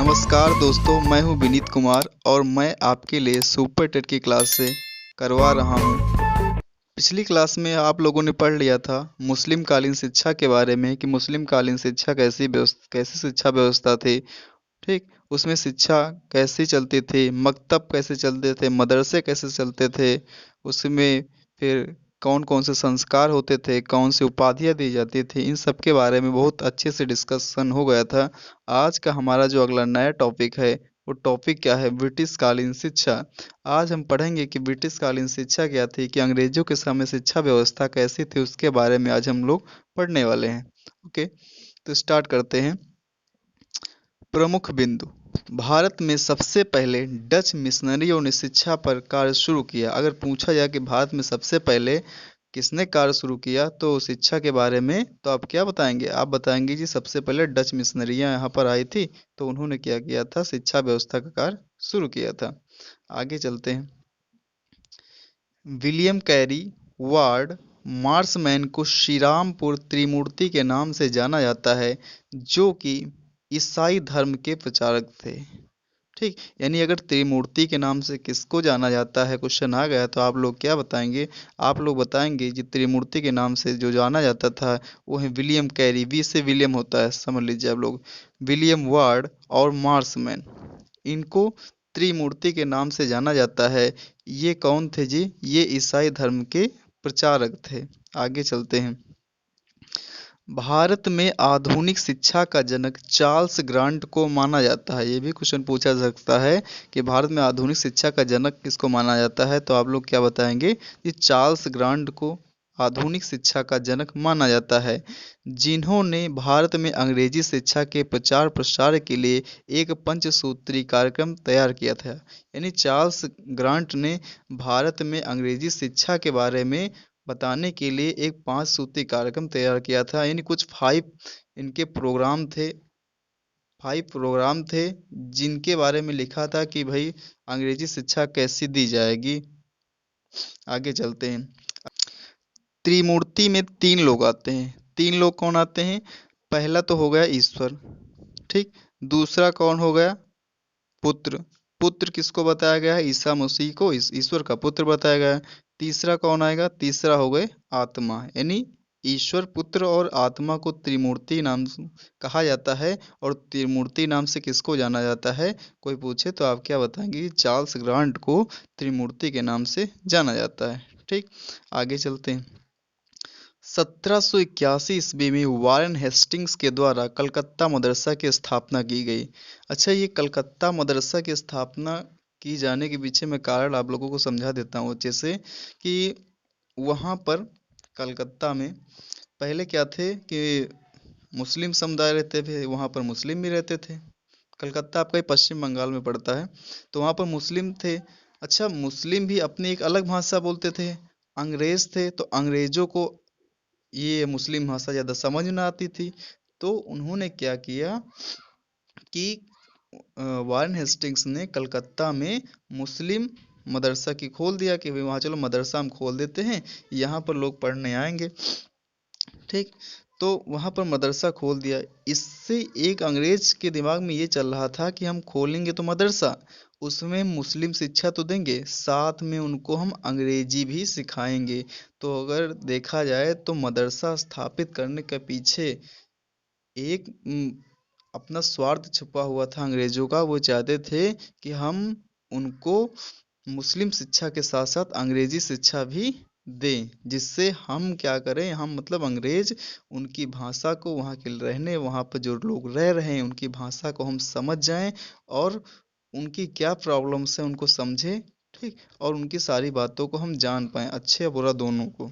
नमस्कार दोस्तों, मैं हूं विनीत कुमार और मैं आपके लिए सुपर टेट की क्लास से करवा रहा हूं। पिछली क्लास में आप लोगों ने पढ़ लिया था मुस्लिम कालीन शिक्षा के बारे में कि मुस्लिम कालीन शिक्षा कैसी शिक्षा व्यवस्था थी। ठीक, उसमें शिक्षा कैसी चलती थी, मकतब कैसे चलते थे, मदरसे कैसे चलते थे, उसमें फिर कौन कौन से संस्कार होते थे, कौन सी उपाधियाँ दी जाती थी, इन सब के बारे में बहुत अच्छे से डिस्कशन हो गया था। आज का हमारा जो अगला नया टॉपिक है, वो टॉपिक क्या है? ब्रिटिश कालीन शिक्षा। आज हम पढ़ेंगे कि ब्रिटिश कालीन शिक्षा क्या थी, कि अंग्रेजों के समय शिक्षा व्यवस्था कैसी थी, उसके बारे में आज हम लोग पढ़ने वाले हैं। ओके, तो स्टार्ट करते हैं। प्रमुख बिंदु। भारत में सबसे पहले डच मिशनरियों ने शिक्षा पर कार्य शुरू किया। अगर पूछा जाए कि भारत में सबसे पहले किसने कार्य शुरू किया तो शिक्षा के बारे में, तो आप क्या बताएंगे? आप बताएंगे जी सबसे पहले डच मिशनरियां यहाँ पर आई थी, तो उन्होंने क्या किया था? शिक्षा व्यवस्था का कार्य शुरू किया था। आगे चलते हैं। विलियम कैरी वार्ड मार्समैन को श्रीरामपुर त्रिमूर्ति के नाम से जाना जाता है, जो कि ईसाई धर्म के प्रचारक थे। ठीक, यानी अगर त्रिमूर्ति के नाम से किसको जाना जाता है, क्वेश्चन आ गया तो आप लोग क्या बताएंगे? आप लोग बताएंगे कि त्रिमूर्ति के नाम से जो जाना जाता था वो है विलियम कैरी। वी से विलियम होता है, समझ लीजिए आप लोग। विलियम वार्ड और मार्समैन, इनको त्रिमूर्ति के नाम से जाना जाता है। ये कौन थे जी? ये ईसाई धर्म के प्रचारक थे। आगे चलते हैं। भारत में आधुनिक शिक्षा का जनक चार्ल्स ग्रांट को माना जाता है। ये भी क्वेश्चन पूछा जा सकता है कि भारत में आधुनिक शिक्षा का जनक किसको माना जाता है, तो आप लोग क्या बताएंगे? कि चार्ल्स ग्रांट को आधुनिक शिक्षा का जनक माना जाता है, जिन्होंने भारत में अंग्रेजी शिक्षा के प्रचार प्रसार के लिए एक पंचसूत्री कार्यक्रम तैयार किया था। यानी चार्ल्स ग्रांट ने भारत में अंग्रेजी शिक्षा के बारे में बताने के लिए एक 5 सूत्री कार्यक्रम तैयार किया था। यानी कुछ 5 इनके प्रोग्राम थे, 5 प्रोग्राम थे जिनके बारे में लिखा था कि भाई अंग्रेजी शिक्षा कैसी दी जाएगी। आगे चलते हैं। त्रिमूर्ति में 3 लोग आते हैं। 3 लोग कौन आते हैं? पहला तो हो गया ईश्वर। ठीक, दूसरा कौन हो गया? पुत्र। पुत्र किसको बताया गया है? ईसा मसीह को ईश्वर का पुत्र बताया गया है। तीसरा कौन आएगा? तीसरा हो गए आत्मा। यानी ईश्वर, पुत्र और आत्मा को त्रिमूर्ति नाम से कहा जाता है। और त्रिमूर्ति नाम से किसको जाना जाता है? कोई पूछे तो आप क्या बताएंगे? चार्ल्स ग्रांट को त्रिमूर्ति के नाम से जाना जाता है। ठीक, आगे चलते हैं। 1781 ईस्वी में वारेन हेस्टिंग्स के द्वारा कलकत्ता मदरसा की स्थापना की गई। अच्छा, ये कलकत्ता मदरसा की स्थापना की जाने के पीछे मैं कारण आप लोगों को समझा देता हूँ अच्छे से। कि वहाँ पर कलकत्ता में पहले क्या थे कि मुस्लिम समुदाय रहते थे, वहाँ पर मुस्लिम भी रहते थे। कलकत्ता आपका ही पश्चिम बंगाल में पड़ता है, तो वहाँ पर मुस्लिम थे। अच्छा, मुस्लिम भी अपनी एक अलग भाषा बोलते थे। अंग्रेज थे तो अंग्रेजों को ये मुस्लिम भाषा ज़्यादा समझ में आती थी, तो उन्होंने क्या किया कि वारेन हेस्टिंग्स ने कलकत्ता में मुस्लिम मदरसा की खोल दिया कि भाई वहाँ चलो मदरसा हम खोल देते हैं, यहाँ पर लोग पढ़ने आएंगे। ठीक, तो वहाँ पर मदरसा खोल दिया। इससे एक अंग्रेज के दिमाग में ये चल रहा था कि हम खोलेंगे तो मदरसा, उसमें मुस्लिम शिक्षा तो देंगे, साथ में उनको हम अंग्रेजी भी सिखाएंगे। तो अगर देखा जाए तो मदरसा स्थापित करने के पीछे एक अपना स्वार्थ छुपा हुआ था अंग्रेजों का। वो चाहते थे कि हम उनको मुस्लिम शिक्षा के साथ साथ अंग्रेजी शिक्षा भी दें, जिससे हम क्या करें, हम मतलब अंग्रेज उनकी भाषा को, वहाँ के रहने, वहाँ पर जो लोग रह रहे हैं उनकी भाषा को हम समझ जाएं और उनकी क्या प्रॉब्लम्स हैं उनको समझें। ठीक, और उनकी सारी बातों को हम जान पाएं, अच्छे या बुरा दोनों को।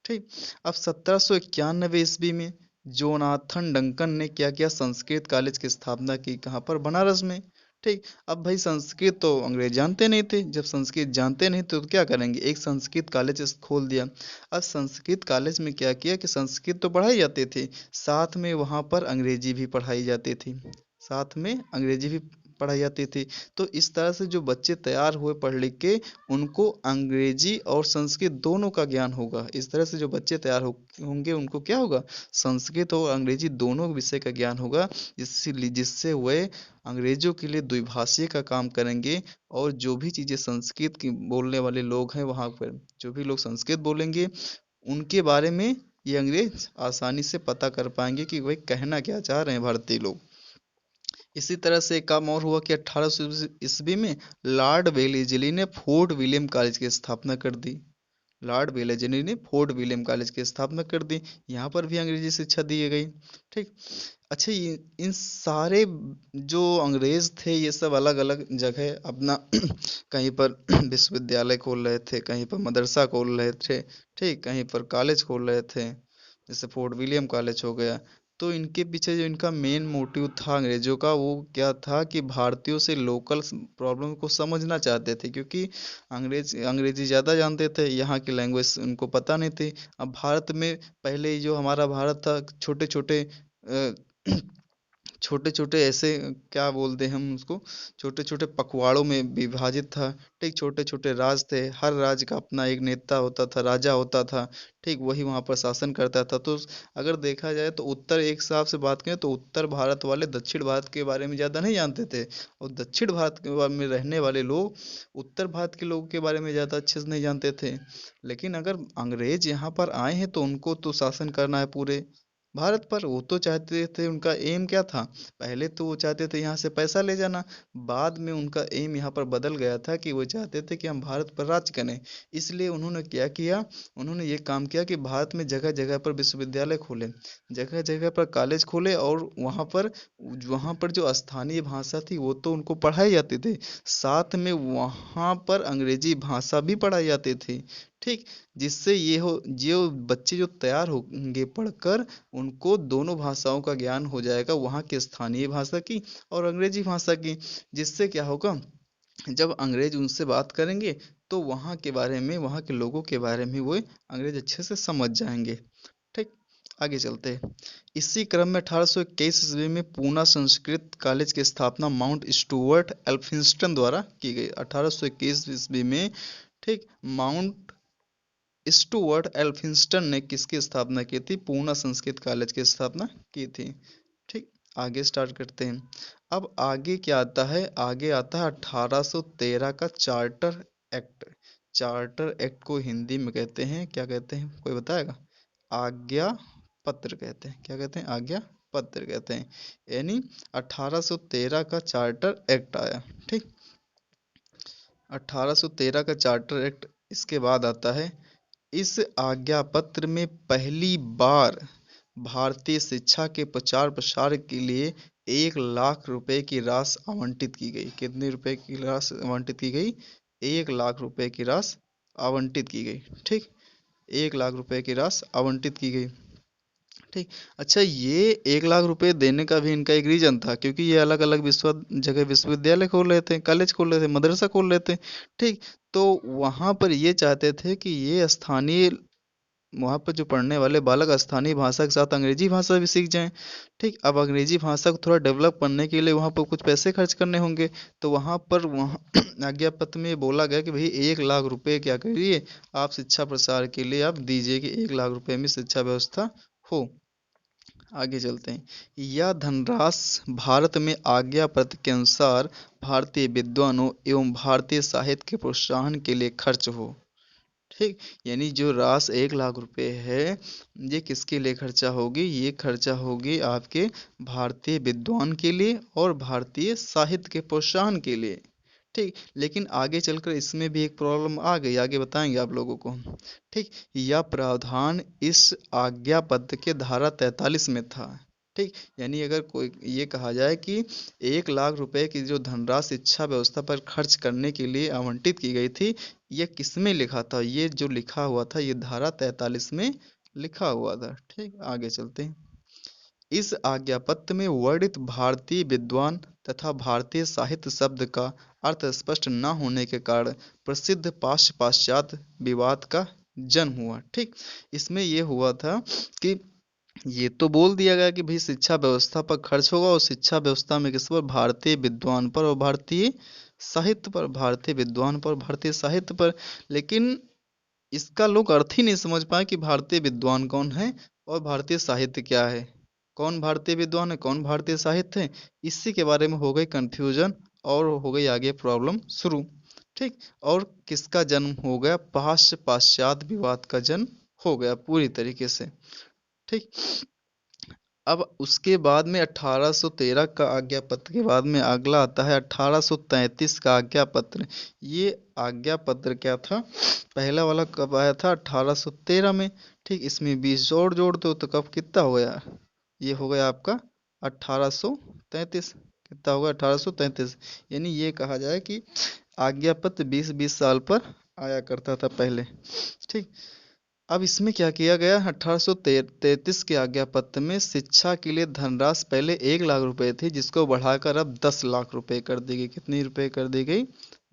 ठीक, अब 1791 ईस्वी में जोनाथन डंकन ने क्या किया? संस्कृत कॉलेज की स्थापना की। कहाँ पर? बनारस में। ठीक, अब भाई संस्कृत तो अंग्रेज जानते नहीं थे, जब संस्कृत जानते नहीं थे तो क्या करेंगे? एक संस्कृत कॉलेज खोल दिया। अब संस्कृत कॉलेज में क्या किया कि संस्कृत तो पढ़ाई जाती थी, साथ में वहाँ पर अंग्रेजी भी पढ़ाई जाती थी, साथ में अंग्रेजी भी पढ़ाई जाती थी। तो इस तरह से जो बच्चे तैयार हुए पढ़ लिख के, उनको अंग्रेजी और संस्कृत दोनों का ज्ञान होगा। इस तरह से जो बच्चे तैयार होंगे, उनको क्या होगा, संस्कृत और अंग्रेजी दोनों विषय का ज्ञान होगा, जिससे वे अंग्रेजों के लिए द्विभाषी का काम करेंगे। और जो भी चीज़ें संस्कृत की बोलने वाले लोग हैं वहाँ पर, जो भी लोग संस्कृत बोलेंगे, उनके बारे में ये अंग्रेज आसानी से पता कर पाएंगे कि वे कहना क्या चाह रहे हैं भारतीय लोग। इसी तरह से एक काम और हुआ कि 1800 ईस्वी में लॉर्ड वेलेजली ने फोर्ट विलियम कॉलेज की स्थापना कर दी। लॉर्ड वेलेजली ने फोर्ट विलियम कॉलेज की स्थापना कर दी। यहाँ पर भी अंग्रेजी शिक्षा दी गई। ठीक। अच्छा, ये इन सारे जो अंग्रेज थे, ये सब अलग अलग जगह अपना कहीं पर विश्वविद्यालय खोल रहे थे, कहीं पर मदरसा खोल रहे थे, ठीक, कहीं पर कॉलेज खोल रहे थे, जैसे फोर्ट विलियम कॉलेज हो गया। तो इनके पीछे जो इनका मेन मोटिव था अंग्रेजों का, वो क्या था कि भारतीयों से लोकल प्रॉब्लम को समझना चाहते थे, क्योंकि अंग्रेजी ज़्यादा जानते थे, यहाँ की लैंग्वेज उनको पता नहीं थी। अब भारत में पहले जो हमारा भारत था, छोटे छोटे छोटे छोटे ऐसे, क्या बोलते हैं हम उसको, छोटे छोटे पखवाड़ों में विभाजित था। ठीक, छोटे छोटे राज थे, हर राज्य का अपना एक नेता होता था, राजा होता था। ठीक, वही वहाँ पर शासन करता था। तो अगर देखा जाए तो उत्तर, एक हिसाब से बात करें तो उत्तर भारत वाले दक्षिण भारत के बारे में ज़्यादा नहीं जानते थे, और दक्षिण भारत के बारे में रहने वाले लोग उत्तर भारत के लोगों के बारे में ज़्यादा अच्छे से नहीं जानते थे। लेकिन अगर अंग्रेज यहाँ पर आए हैं तो उनको तो शासन करना है पूरे भारत पर। वो तो चाहते थे, उनका एम क्या था, पहले तो वो चाहते थे यहाँ से पैसा ले जाना। बाद में उनका एम यहाँ पर बदल गया था कि वो चाहते थे कि हम भारत पर राज करें। इसलिए उन्होंने क्या किया, उन्होंने ये काम किया कि भारत में जगह जगह पर विश्वविद्यालय खोले, जगह जगह पर कॉलेज खोले, और वहाँ पर जो स्थानीय भाषा थी वो तो उनको पढ़ाई जाती थी, साथ में वहाँ पर अंग्रेजी भाषा भी पढ़ाई जाती थी। ठीक, जिससे ये हो, जो बच्चे जो तैयार होंगे पढ़कर, उनको दोनों भाषाओं का ज्ञान हो जाएगा, वहाँ की स्थानीय भाषा की और अंग्रेजी भाषा की। जिससे क्या होगा, जब अंग्रेज उनसे बात करेंगे तो वहाँ के बारे में, वहाँ के लोगों के बारे में वो अंग्रेज अच्छे से समझ जाएंगे। ठीक, आगे चलते हैं। इसी क्रम में 1821 ईस्वी में पूना संस्कृत कॉलेज की स्थापना माउंट स्टुअर्ट एल्फिंस्टन द्वारा की गई। 1821 ईस्वी में, ठीक, माउंट स्टुअर्ट एल्फिंस्टन ने किसकी स्थापना की थी, पूना संस्कृत कॉलेज की स्थापना की थी। ठीक, आगे स्टार्ट करते हैं। अब आगे क्या आता है, आगे आता है 1813 का चार्टर एक्ट। चार्टर एक्ट को हिंदी में कहते हैं, क्या कहते हैं, कोई बताएगा, आज्ञा पत्र कहते हैं। क्या कहते हैं, आज्ञा पत्र कहते हैं। यानी 1813 का चार्टर एक्ट आया। ठीक, 1813 का चार्टर एक्ट, इसके बाद आता है, इस आज्ञा पत्र में पहली बार भारतीय शिक्षा के प्रचार प्रसार के लिए 1 लाख रुपए की राशि आवंटित की गई। कितने रुपए की राशि आवंटित की गई, 1 लाख रुपए की राशि आवंटित की गई। ठीक, 1 लाख रुपए की राशि आवंटित की गई। ठीक। अच्छा, ये 1 लाख रुपए देने का भी इनका एक रीजन था, क्योंकि ये अलग अलग विश्वविद्यालय खोल रहे थे, कॉलेज खोल रहे थे, मदरसा खोल रहे थे। ठीक, तो वहाँ पर ये चाहते थे कि ये स्थानीय, वहाँ पर जो पढ़ने वाले बालक स्थानीय भाषा के साथ अंग्रेजी भाषा भी सीख जाएं। ठीक, अब अंग्रेजी भाषा को थोड़ा डेवलप करने के लिए वहाँ पर कुछ पैसे खर्च करने होंगे। तो वहाँ आज्ञा पत्र में बोला गया कि भाई 1 लाख रुपए क्या करिए, आप शिक्षा प्रसार के लिए आप दीजिए, कि 1 लाख रुपए में शिक्षा व्यवस्था हो। आगे चलते हैं। यह धनराशि भारत में आज्ञा पत्र के अनुसार भारतीय विद्वानों एवं भारतीय साहित्य के प्रोत्साहन के लिए खर्च हो। ठीक, यानी जो राशि 1 लाख रुपए है, ये किसके लिए खर्चा होगी, ये खर्चा होगी आपके भारतीय विद्वान के लिए और भारतीय साहित्य के प्रोत्साहन के लिए। ठीक, लेकिन आगे चलकर इसमें भी एक प्रॉब्लम आ गई, आगे बताएंगे आप लोगों को। ठीक, यह प्रावधान इस आज्ञा पत्र के धारा 43 में था। ठीक, यानी अगर कोई ये कहा जाए कि 1 लाख रुपए की जो धनराशि शिक्षा व्यवस्था पर खर्च करने के लिए आवंटित की गई थी, ये किसमें लिखा था, ये जो लिखा हुआ था, ये धारा 43 में लिखा हुआ था। ठीक, आगे चलते हैं। इस आज्ञापत्र में वर्णित भारतीय विद्वान तथा भारतीय साहित्य शब्द का अर्थ स्पष्ट न होने के कारण प्रसिद्ध पाश्चात्य विवाद का जन्म हुआ। ठीक, इसमें यह हुआ था कि ये तो बोल दिया गया कि भाई शिक्षा व्यवस्था पर खर्च होगा, और शिक्षा व्यवस्था में किस पर? भारतीय विद्वान पर और भारतीय साहित्य पर, भारतीय विद्वान पर, भारतीय साहित्य पर। लेकिन इसका लोग अर्थ ही नहीं समझ पाए कि भारतीय विद्वान कौन है और भारतीय साहित्य क्या है। कौन भारतीय विद्वान है, कौन भारतीय साहित्य है, इसी के बारे में हो गई कंफ्यूजन, और हो गई आगे प्रॉब्लम शुरू। ठीक। और किसका जन्म हो गया? पाश्चात्य विवाद का जन्म हो गया पूरी तरीके से। ठीक। अब उसके बाद में 1813 का आज्ञा पत्र के बाद में अगला आता है 1833 का आज्ञा पत्र। ये आज्ञा पत्र क्या था? पहला वाला कब आया था? 1813 में। ठीक। इसमें 20 जोड़ जोड़ दो तो कब कितना हो गया? ये हो गया आपका 1833। कितना होगा? 1833। यानी ये कहा जाए कि आज्ञा पत्र 20-20 साल पर आया करता था पहले। ठीक। अब इसमें क्या किया गया? 1833 के आज्ञा पत्र में शिक्षा के लिए धनराशि पहले 1 लाख रुपए थी, जिसको बढ़ाकर अब 10 लाख रुपए कर दी गई। कितनी रुपए कर दी गई?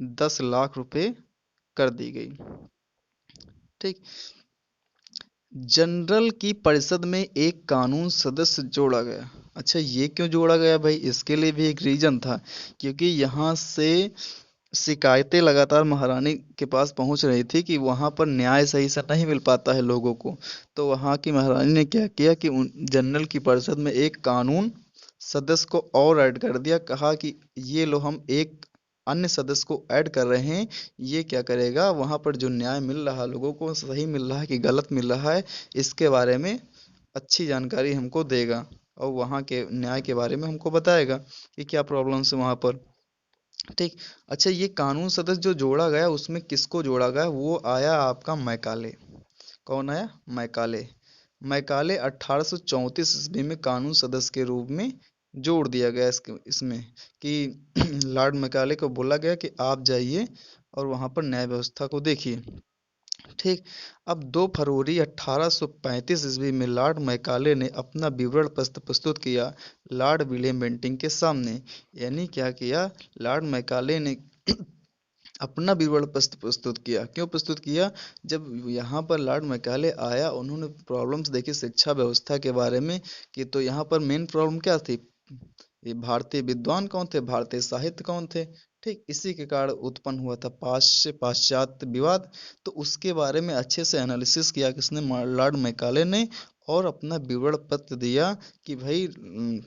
10 लाख रुपए कर दी गई। ठीक। जनरल की परिषद में एक कानून सदस्य जोड़ा गया। अच्छा, ये क्यों जोड़ा गया भाई? इसके लिए भी एक रीजन था, क्योंकि यहाँ से शिकायतें लगातार महारानी के पास पहुंच रही थी कि वहां पर न्याय सही से नहीं मिल पाता है लोगों को। तो वहां की महारानी ने क्या किया कि जनरल की परिषद में एक कानून सदस्य को और ऐड कर दिया। कहा कि ये लो, हम एक अन्य सदस्य को ऐड कर रहे हैं, ये क्या करेगा, वहां पर जो न्याय मिल रहा है लोगों को, सही मिल रहा है कि गलत मिल रहा है, इसके बारे में अच्छी जानकारी हमको देगा, और वहाँ के न्याय के बारे में हमको बताएगा कि क्या प्रॉब्लम्स है वहाँ पर। ठीक। अच्छा, ये कानून सदस्य जो जोड़ा गया उसमें किसको जोड़ा गया? वो आया आपका मैकाले। कौन आया? मैकाले। मैकाले 1834 ईस्वी में कानून सदस्य के रूप में जोड़ दिया गया इसमें कि लॉर्ड मैकाले को बोला गया कि आप जाइए और वहां पर न्याय व्यवस्था को देखिए। ठीक। अब 2 फरवरी 1835 ईस्वी में लॉर्ड मैकाले ने अपना विवरण पत्र प्रस्तुत किया लॉर्ड विलियम बेंटिंक के सामने। यानी क्या किया? लॉर्ड मैकाले ने अपना विवरण पत्र प्रस्तुत किया। क्यों प्रस्तुत किया? जब यहाँ पर लॉर्ड मैकाले आया, उन्होंने प्रॉब्लम्स देखी शिक्षा व्यवस्था के बारे में, कि तो यहाँ पर मेन प्रॉब्लम क्या थी? ये भारतीय विद्वान कौन थे, भारतीय साहित्य कौन थे। ठीक। इसी के कारण उत्पन्न हुआ था पाश्चात्य विवाद। तो उसके बारे में अच्छे से एनालिसिस किया किसने? लॉर्ड मैकाले ने। और अपना विवरण पत्र दिया कि भाई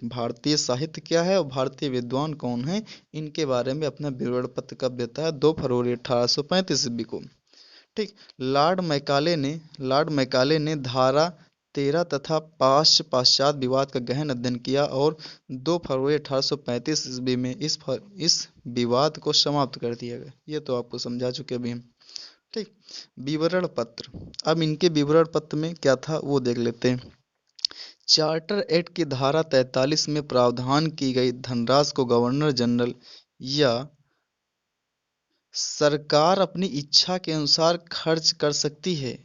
भारतीय साहित्य क्या है और भारतीय विद्वान कौन है, इनके बारे में अपना विवरण पत्र कब देता है? 2 फरवरी 1835 ईस्वी को। ठीक। लॉर्ड मैकाले ने धारा 13 तथा पाश्चात्य विवाद का गहन अध्ययन किया, और 2 फरवरी 1835 ईस्वी में इस विवाद को समाप्त कर दिया गया। ये तो आपको समझा चुके अभी हम। ठीक। विवरण पत्र। अब इनके विवरण पत्र में क्या था वो देख लेते हैं। चार्टर एक्ट की धारा 43 में प्रावधान की गई धनराशि को गवर्नर जनरल या सरकार अपनी इच्छा के अनुसार खर्च कर सकती है।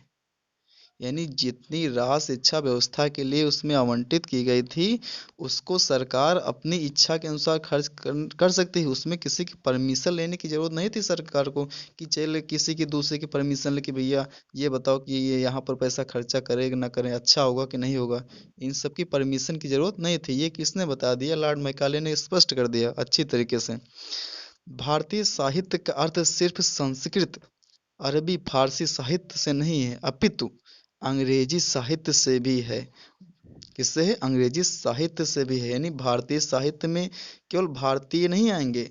यानी जितनी राशि शिक्षा व्यवस्था के लिए उसमें आवंटित की गई थी, उसको सरकार अपनी इच्छा के अनुसार खर्च कर सकती है। उसमें किसी की परमिशन लेने की जरूरत नहीं थी सरकार को, कि चले किसी की दूसरे की परमिशन लेके भैया ये बताओ कि ये यहाँ पर पैसा खर्चा करें कि ना करें, अच्छा होगा कि नहीं होगा। इन सब की परमिशन की जरूरत नहीं थी। ये किसने बता दिया? लॉर्ड मैकाले ने स्पष्ट कर दिया अच्छी तरीके से। भारतीय साहित्य का अर्थ सिर्फ संस्कृत, अरबी, फारसी साहित्य से नहीं है, अपितु अंग्रेजी साहित्य से भी है। किससे है? अंग्रेजी साहित्य से भी है। यानी भारतीय साहित्य में केवल भारतीय नहीं आएंगे।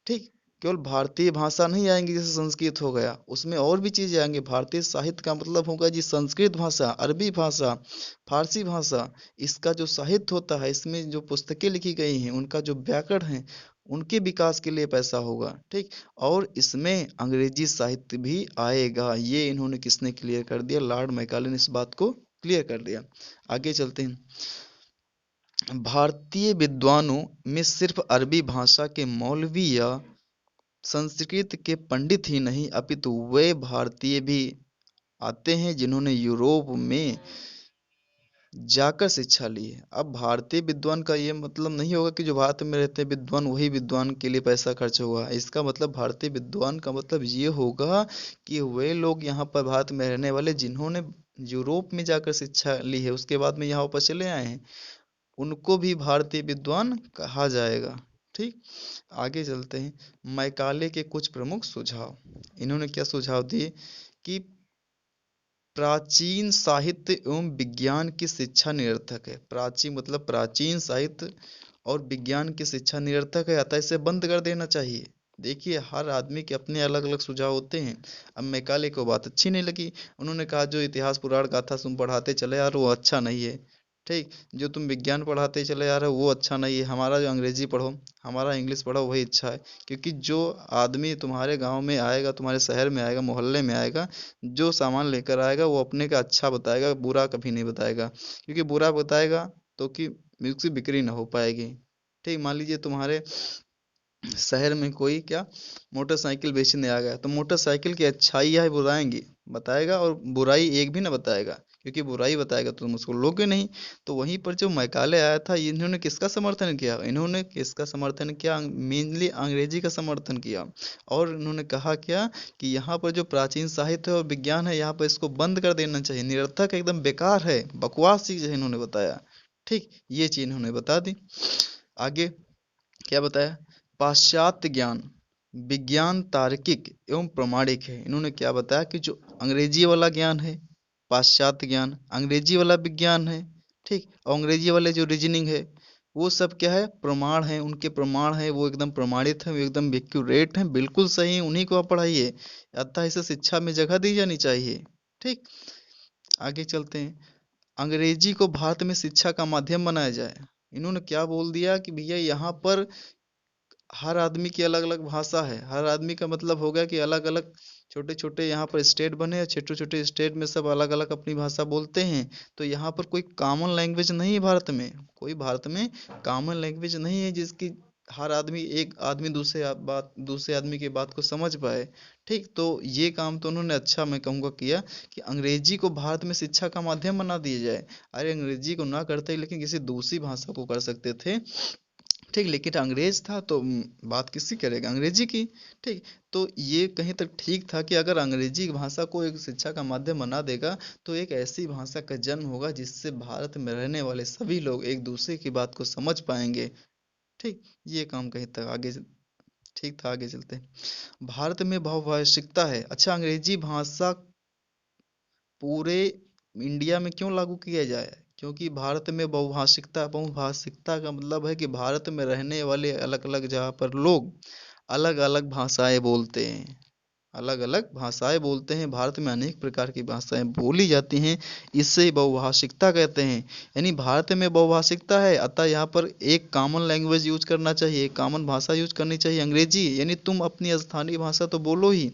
ठीक। केवल भारतीय भाषा नहीं आएंगी, जैसे संस्कृत हो गया, उसमें और भी चीजें आएंगी। भारतीय साहित्य का मतलब होगा जी संस्कृत भाषा, अरबी भाषा, फारसी भाषा। इसका जो साहित्य होता है, इसमें जो पुस्तकें लिखी गई हैं, उनका जो व्याकरण है, उनके विकास के लिए पैसा होगा। ठीक। और इसमें अंग्रेजी साहित्य भी आएगा। ये इन्होंने किसने क्लियर कर दिया? लॉर्ड मैकाले ने इस बात को क्लियर कर दिया। आगे चलते हैं। भारतीय विद्वानों में सिर्फ अरबी भाषा के मौलवी या संस्कृत के पंडित ही नहीं, अपितु वे भारतीय भी आते हैं जिन्होंने यूरोप में जाकर शिक्षा ली है। अब भारतीय विद्वान का ये मतलब नहीं होगा कि जो भारत में रहते हैं विद्वान, वही विद्वान के लिए पैसा खर्च होगा। इसका मतलब भारतीय विद्वान का मतलब ये होगा कि वे लोग यहाँ पर भारत में रहने वाले जिन्होंने यूरोप में जाकर शिक्षा ली है, उसके बाद में यहाँ वापस चले आए हैं, उनको भी भारतीय विद्वान कहा जाएगा। ठीक, आगे चलते हैं। मैकाले के कुछ प्रमुख सुझाव, इन्होंने क्या सुझाव दिए कि प्राचीन साहित्य एवं विज्ञान की शिक्षा निरर्थक है। प्राचीन मतलब प्राचीन साहित्य और विज्ञान की शिक्षा निरर्थक है, अतः इसे बंद कर देना चाहिए। देखिए, हर आदमी के अपने अलग अलग सुझाव होते हैं। अब मैकाले को बात अच्छी नहीं लगी, उन्होंने कहा जो इतिहास पुराण गाथा तुम पढ़ाते चले यार वो अच्छा नहीं है। ठीक, जो तुम विज्ञान पढ़ाते चले आ रहे हो वो अच्छा नहीं है, हमारा जो अंग्रेजी पढ़ो, हमारा इंग्लिश पढ़ो वही अच्छा है। क्योंकि जो आदमी तुम्हारे गांव में आएगा, तुम्हारे शहर में आएगा, मोहल्ले में आएगा, जो सामान लेकर आएगा वो अपने का अच्छा बताएगा, बुरा कभी नहीं बताएगा। क्योंकि बुरा बताएगा तो कि उसकी बिक्री ना हो पाएगी। ठीक, मान लीजिए तुम्हारे शहर में कोई क्या मोटरसाइकिल बेचने आ गया, तो मोटरसाइकिल की अच्छाई या बुराएंगी बताएगा, और बुराई एक भी ना बताएगा, क्योंकि बुराई बताएगा तो तुम उसको लोगे नहीं। तो वहीं पर जो मैकाले आया था, इन्होंने किसका समर्थन किया, इन्होंने किसका समर्थन किया, मेनली अंग्रेजी का समर्थन किया। और इन्होंने कहा क्या कि यहाँ पर जो प्राचीन साहित्य और विज्ञान है, यहाँ पर इसको बंद कर देना चाहिए, निरर्थक एकदम बेकार है, बकवास चीज है, इन्होंने बताया। ठीक, ये चीज इन्होंने बता दी। आगे क्या बताया, पाश्चात्य ज्ञान विज्ञान तार्किक एवं प्रमाणिक है। इन्होंने क्या बताया कि जो अंग्रेजी वाला ज्ञान है, पाश्चात्य ज्ञान, अंग्रेजी वाला विज्ञान है, ठीक, और अंग्रेजी वाले जो रीजनिंग है वो सब क्या है, प्रमाण है, उनके प्रमाण है, वो एकदम प्रमाणित है, वो एकदम एक्यूरेट है, बिल्कुल सही है, उन्हीं को आप पढ़ाइए, अतः इसे शिक्षा में जगह दी जानी चाहिए। ठीक, आगे चलते हैं। अंग्रेजी को भारत में शिक्षा का माध्यम बनाया जाए। इन्होंने क्या बोल दिया कि भैया यहाँ पर हर आदमी की अलग अलग भाषा है, हर आदमी का मतलब हो गया कि अलग अलग छोटे छोटे यहाँ पर स्टेट बने हैं, छोटे छोटे स्टेट में सब अलग अलग अपनी भाषा बोलते हैं। तो यहाँ पर कोई कॉमन लैंग्वेज नहीं है भारत में, कोई भारत में कॉमन लैंग्वेज नहीं है जिसकी हर आदमी, एक आदमी दूसरे आदमी की बात को समझ पाए। ठीक, तो ये काम तो उन्होंने अच्छा मैं कहूँगा किया कि अंग्रेजी को भारत में शिक्षा का माध्यम बना दिया जाए। अरे अंग्रेजी को ना करते लेकिन किसी दूसरी भाषा को कर सकते थे। ठीक, लेकिन अंग्रेज था तो बात किसकी करेगा, अंग्रेजी की। ठीक, तो ये कहीं तक ठीक था कि अगर अंग्रेजी भाषा को एक शिक्षा का माध्यम बना देगा तो एक ऐसी भाषा का जन्म होगा जिससे भारत में रहने वाले सभी लोग एक दूसरे की बात को समझ पाएंगे। ठीक, ये काम कहीं तक आगे ठीक था। आगे चलते हैं। भारत में बहुभाषिकता है। अच्छा, अंग्रेजी भाषा पूरे इंडिया में क्यों लागू किया जाए, क्योंकि भारत में बहुभाषिकता, बहुभाषिकता का मतलब है कि भारत में रहने वाले अलग अलग जगह पर लोग अलग अलग भाषाएं बोलते हैं, अलग अलग भाषाएं बोलते हैं, भारत में अनेक प्रकार की भाषाएं बोली जाती हैं, इससे बहुभाषिकता कहते हैं। यानी भारत में बहुभाषिकता है, अतः यहाँ पर एक कॉमन लैंग्वेज यूज करना चाहिए, एक कॉमन भाषा यूज करनी चाहिए, अंग्रेजी। यानी तुम अपनी स्थानीय भाषा तो बोलो ही,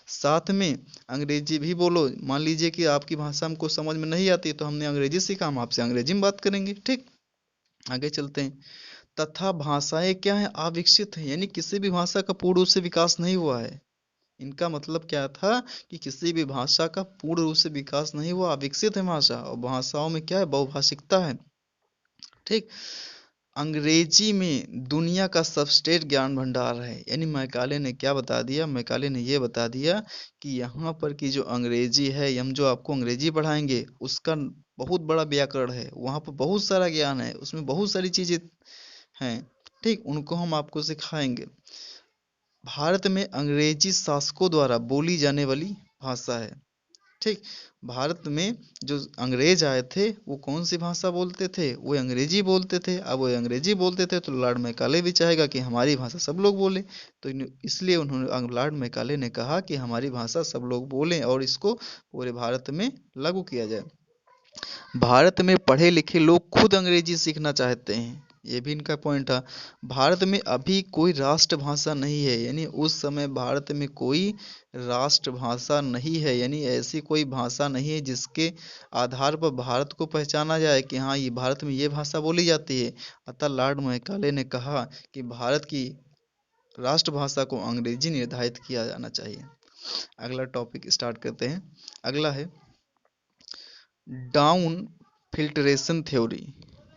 साथ में अंग्रेजी भी बोलो। मान लीजिए कि आपकी भाषा हमको समझ में नहीं आती तो हमने अंग्रेजी सीखा, हम आपसे अंग्रेजी में बात करेंगे। ठीक, आगे चलते हैं। तथा भाषाएं क्या है, अविकसित है, यानी किसी भी भाषा का पूर्ण रूप से विकास नहीं हुआ है। इनका मतलब क्या था कि किसी भी भाषा का पूर्ण रूप से विकास नहीं हुआ, अविकसित है भाषा, और भाषाओं में क्या है, बहुभाषिकता है। ठीक, अंग्रेजी में दुनिया का सबस्टेट ज्ञान भंडार है। यानी मैकाले ने क्या बता दिया, मैकाले ने ये बता दिया कि यहाँ पर की जो अंग्रेजी है, हम जो आपको अंग्रेजी पढ़ाएंगे उसका बहुत बड़ा व्याकरण है, वहाँ पर बहुत सारा ज्ञान है, उसमें बहुत सारी चीजें हैं। ठीक, उनको हम आपको सिखाएंगे। भारत में अंग्रेजी शासकों द्वारा बोली जाने वाली भाषा है। ठीक, भारत में जो अंग्रेज आए थे वो कौन सी भाषा बोलते थे, वो अंग्रेजी बोलते थे। अब वो अंग्रेजी बोलते थे तो लॉर्ड मैकाले भी चाहेगा कि हमारी भाषा सब लोग बोले, तो इसलिए उन्होंने लॉर्ड मैकाले ने कहा कि हमारी भाषा सब लोग बोलें और इसको पूरे भारत में लागू किया जाए। भारत में पढ़े लिखे लोग खुद अंग्रेजी सीखना चाहते हैं, ये भी इनका पॉइंट था। भारत में अभी कोई राष्ट्रभाषा नहीं है, यानी उस समय भारत में कोई राष्ट्रभाषा नहीं है, यानी ऐसी कोई भाषा नहीं है जिसके आधार पर भारत को पहचाना जाए कि हाँ ये भारत में ये भाषा बोली जाती है। अतः लॉर्ड मैकाले ने कहा कि भारत की राष्ट्रभाषा को अंग्रेजी निर्धारित किया जाना चाहिए। अगला टॉपिक स्टार्ट करते हैं। अगला है डाउन फिल्टरेशन थ्योरी।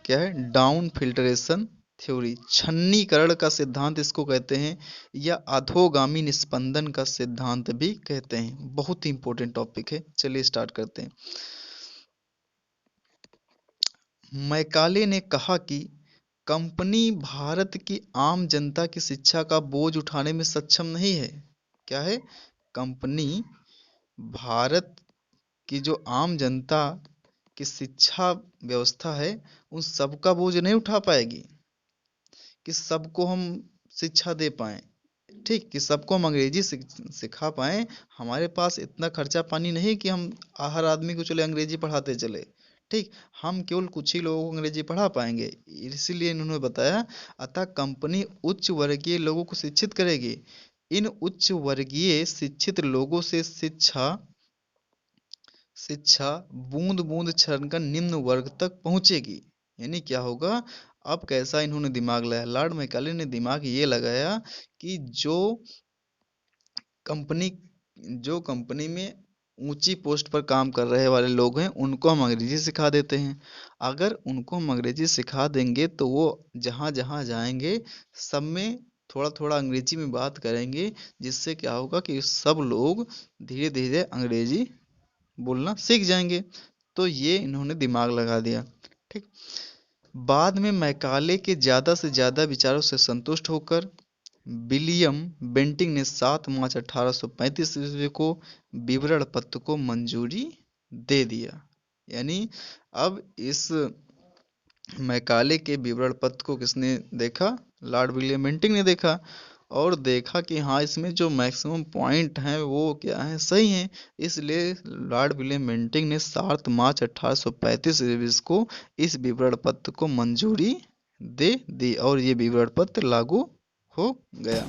क्या है, डाउन फिल्टरेशन थ्योरी, छन्नीकरण का सिद्धांत इसको कहते हैं, या अधोगामी निस्पंदन का सिद्धांत भी कहते हैं। बहुत ही इंपॉर्टेंट टॉपिक है, चलिए स्टार्ट करते हैं। मैकाले ने कहा कि कंपनी भारत की आम जनता की शिक्षा का बोझ उठाने में सक्षम नहीं है। क्या है? कंपनी भारत की जो आम जनता की शिक्षा व्यवस्था है, उन सबका बोझ नहीं उठा पाएगी कि सबको हम शिक्षा दे पाएं। ठीक, कि सबको हम अंग्रेजी सिखा पाएं। हमारे पास इतना खर्चा पानी नहीं कि हम हर आदमी को चले अंग्रेजी पढ़ाते चले। ठीक, हम केवल कुछ ही लोगों को अंग्रेजी पढ़ा पाएंगे। इसीलिए इन्होंने बताया, अतः कंपनी उच्च वर्गीय लोगों को शिक्षित करेगी। इन उच्च वर्गीय शिक्षित लोगों से शिक्षा शिक्षा बूंद बूंद छलकर निम्न वर्ग तक पहुंचेगी। यानी क्या होगा? अब कैसा इन्होंने दिमाग लगाया, लॉर्ड मैकाले ने दिमाग ये लगाया कि कंपनी जो कंपनी में ऊंची पोस्ट पर काम कर रहे वाले लोग हैं, उनको हम अंग्रेजी सिखा देते हैं। अगर उनको हम अंग्रेजी सिखा देंगे तो वो जहाँ जहाँ जाएंगे, सब में थोड़ा थोड़ा अंग्रेजी में बात करेंगे, जिससे क्या होगा कि सब लोग धीरे धीरे अंग्रेजी बोलना सीख जाएंगे। तो ये इन्होंने दिमाग लगा दिया। ठीक, बाद में मैकाले के ज्यादा से ज्यादा विचारों से संतुष्ट होकर विलियम बेंटिंक ने 7 मार्च 1835 ईस्वी को विवरण पत्र को मंजूरी दे दिया। यानी अब इस मैकाले के विवरण पत्र को किसने देखा? लॉर्ड विलियम बेंटिंक ने देखा, और देखा कि हाँ, इसमें जो मैक्सिमम पॉइंट हैं वो क्या हैं, सही हैं। इसलिए लॉर्ड विलियम बेंटिंक ने 7 मार्च 1835 ईस्वी को इस विवरण पत्र को मंजूरी दे दी, और ये विवरण पत्र लागू हो गया।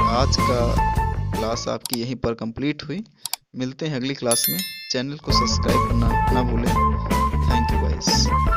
आज का क्लास आपकी यहीं पर कंप्लीट हुई। मिलते हैं अगली क्लास में। चैनल को सब्सक्राइब करना ना भूलें। Thank you guys.